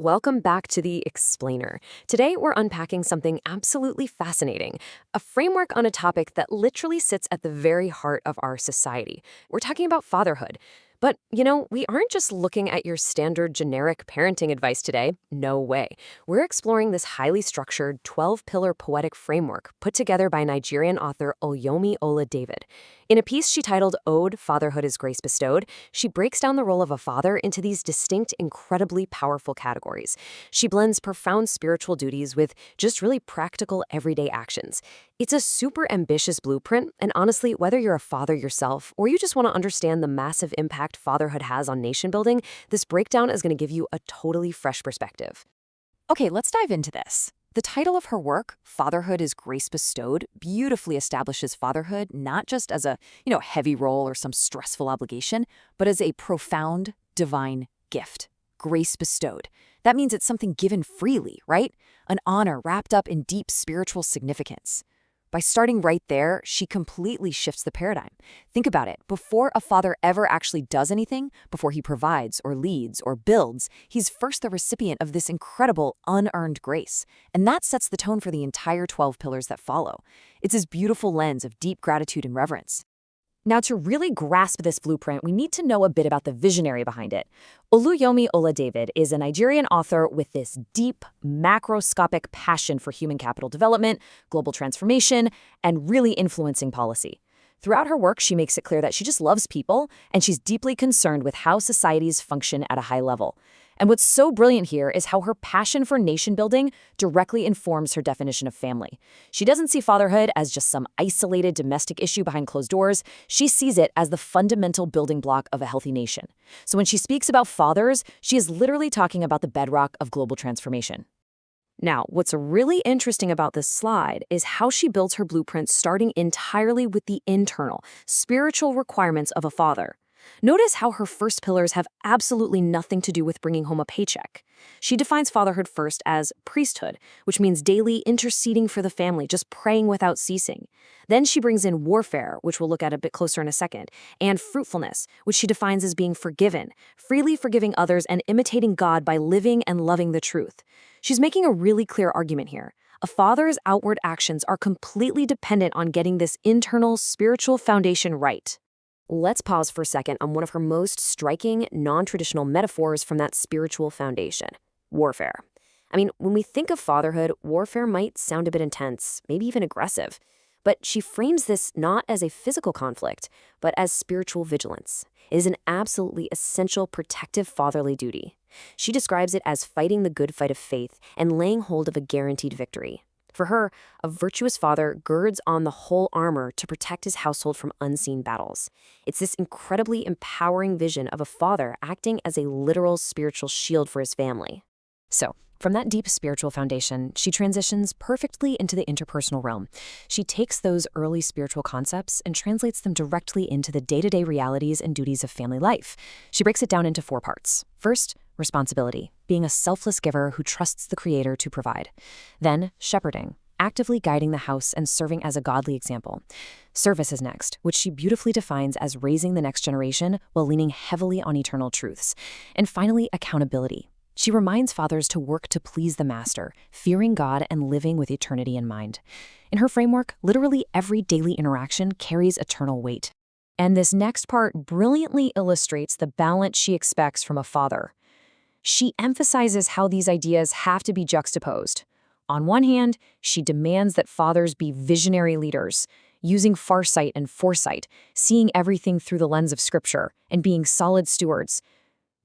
welcome back to The Explainer. Today, we're unpacking something absolutely fascinating, a framework on a topic that literally sits at the very heart of our society. We're talking about fatherhood. But, we aren't just looking at your standard generic parenting advice today. No way. We're exploring this highly structured 12-pillar poetic framework put together by Nigerian author Oluyomi Ola-David. In a piece she titled Ode, Fatherhood is Grace Bestowed, she breaks down the role of a father into these distinct, incredibly powerful categories. She blends profound spiritual duties with just really practical, everyday actions. It's a super ambitious blueprint, and honestly, whether you're a father yourself or you just want to understand the massive impact fatherhood has on nation building, this breakdown is going to give you a totally fresh perspective. Okay, let's dive into this. The title of her work, Fatherhood is Grace Bestowed, beautifully establishes fatherhood not just as a, heavy role or some stressful obligation, but as a profound, divine gift. Grace bestowed. That means it's something given freely, right? An honor wrapped up in deep spiritual significance. By starting right there, she completely shifts the paradigm. Think about it. Before a father ever actually does anything, before he provides or leads or builds, he's first the recipient of this incredible unearned grace. And that sets the tone for the entire 12 pillars that follow. It's this beautiful lens of deep gratitude and reverence. Now, to really grasp this blueprint, we need to know a bit about the visionary behind it. Oluyomi Ola-David is a Nigerian author with this deep, macroscopic passion for human capital development, global transformation, and really influencing policy. Throughout her work, she makes it clear that she just loves people, and she's deeply concerned with how societies function at a high level. And what's so brilliant here is how her passion for nation building directly informs her definition of family. She doesn't see fatherhood as just some isolated domestic issue behind closed doors. She sees it as the fundamental building block of a healthy nation. So when she speaks about fathers, she is literally talking about the bedrock of global transformation. Now, what's really interesting about this slide is how she builds her blueprint starting entirely with the internal, spiritual requirements of a father. Notice how her first pillars have absolutely nothing to do with bringing home a paycheck. She defines fatherhood first as priesthood, which means daily interceding for the family, just praying without ceasing. Then she brings in warfare, which we'll look at a bit closer in a second, and fruitfulness, which she defines as being forgiven, freely forgiving others and imitating God by living and loving the truth. She's making a really clear argument here. A father's outward actions are completely dependent on getting this internal spiritual foundation right. Let's pause for a second on one of her most striking, non-traditional metaphors from that spiritual foundation: warfare. When we think of fatherhood, warfare might sound a bit intense, maybe even aggressive. But she frames this not as a physical conflict, but as spiritual vigilance. It is an absolutely essential protective fatherly duty. She describes it as fighting the good fight of faith and laying hold of a guaranteed victory. For her, a virtuous father girds on the whole armor to protect his household from unseen battles. It's this incredibly empowering vision of a father acting as a literal spiritual shield for his family. So, from that deep spiritual foundation, she transitions perfectly into the interpersonal realm. She takes those early spiritual concepts and translates them directly into the day-to-day realities and duties of family life. She breaks it down into 4 parts. First, responsibility, being a selfless giver who trusts the Creator to provide. Then, shepherding, actively guiding the house and serving as a godly example. Service is next, which she beautifully defines as raising the next generation while leaning heavily on eternal truths. And finally, accountability. She reminds fathers to work to please the Master, fearing God and living with eternity in mind. In her framework, literally every daily interaction carries eternal weight. And this next part brilliantly illustrates the balance she expects from a father. She emphasizes how these ideas have to be juxtaposed. On one hand, she demands that fathers be visionary leaders, using farsight and foresight, seeing everything through the lens of Scripture, and being solid stewards.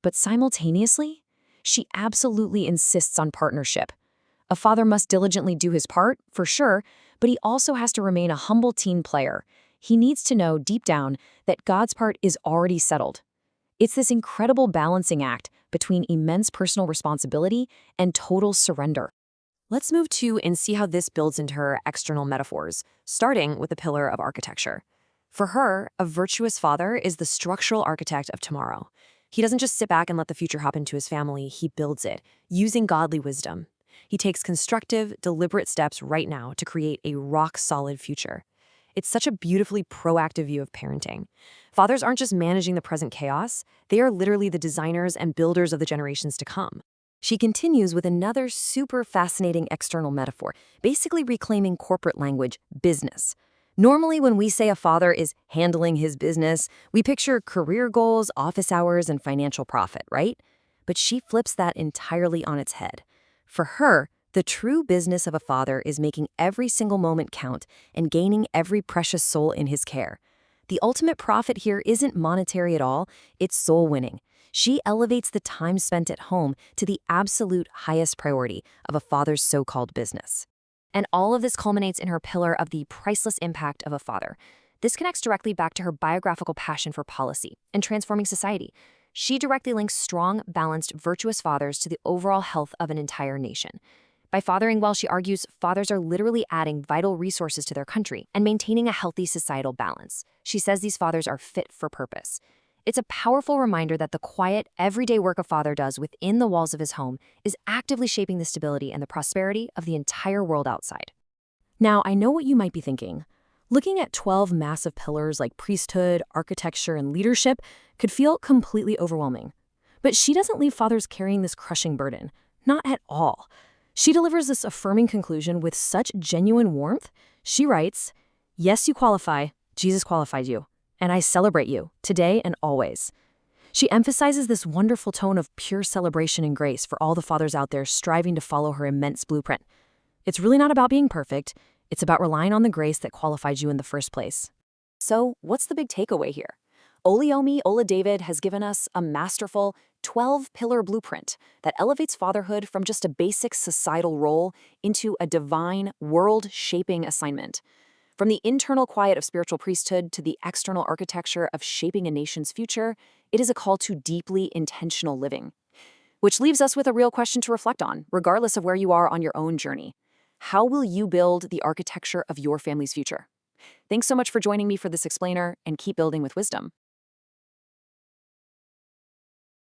But simultaneously, she absolutely insists on partnership. A father must diligently do his part, for sure, but he also has to remain a humble team player. He needs to know deep down that God's part is already settled. It's this incredible balancing act between immense personal responsibility and total surrender. Let's move to and see how this builds into her external metaphors, starting with the pillar of architecture. For her, a virtuous father is the structural architect of tomorrow. He doesn't just sit back and let the future happen to his family, he builds it, using godly wisdom. He takes constructive, deliberate steps right now to create a rock-solid future. It's such a beautifully proactive view of parenting. Fathers aren't just managing the present chaos, they are literally the designers and builders of the generations to come. She continues with another super fascinating external metaphor, basically reclaiming corporate language, business. Normally, when we say a father is handling his business, we picture career goals, office hours, and financial profit, right? But she flips that entirely on its head. For her, the true business of a father is making every single moment count and gaining every precious soul in his care. The ultimate profit here isn't monetary at all, it's soul winning. She elevates the time spent at home to the absolute highest priority of a father's so-called business. And all of this culminates in her pillar of the priceless impact of a father. This connects directly back to her biographical passion for policy and transforming society. She directly links strong, balanced, virtuous fathers to the overall health of an entire nation. By fathering well, she argues fathers are literally adding vital resources to their country and maintaining a healthy societal balance. She says these fathers are fit for purpose. It's a powerful reminder that the quiet, everyday work a father does within the walls of his home is actively shaping the stability and the prosperity of the entire world outside. Now, I know what you might be thinking. Looking at 12 massive pillars like priesthood, architecture, and leadership could feel completely overwhelming. But she doesn't leave fathers carrying this crushing burden. Not at all. She delivers this affirming conclusion with such genuine warmth. She writes, "Yes, you qualify. Jesus qualified you. And I celebrate you, today and always." She emphasizes this wonderful tone of pure celebration and grace for all the fathers out there striving to follow her immense blueprint. It's really not about being perfect. It's about relying on the grace that qualified you in the first place. So, what's the big takeaway here? Oluyomi Oladevid has given us a masterful 12-pillar blueprint that elevates fatherhood from just a basic societal role into a divine, world-shaping assignment. From the internal quiet of spiritual priesthood to the external architecture of shaping a nation's future, it is a call to deeply intentional living. Which leaves us with a real question to reflect on, regardless of where you are on your own journey. How will you build the architecture of your family's future? Thanks so much for joining me for this explainer, and keep building with wisdom.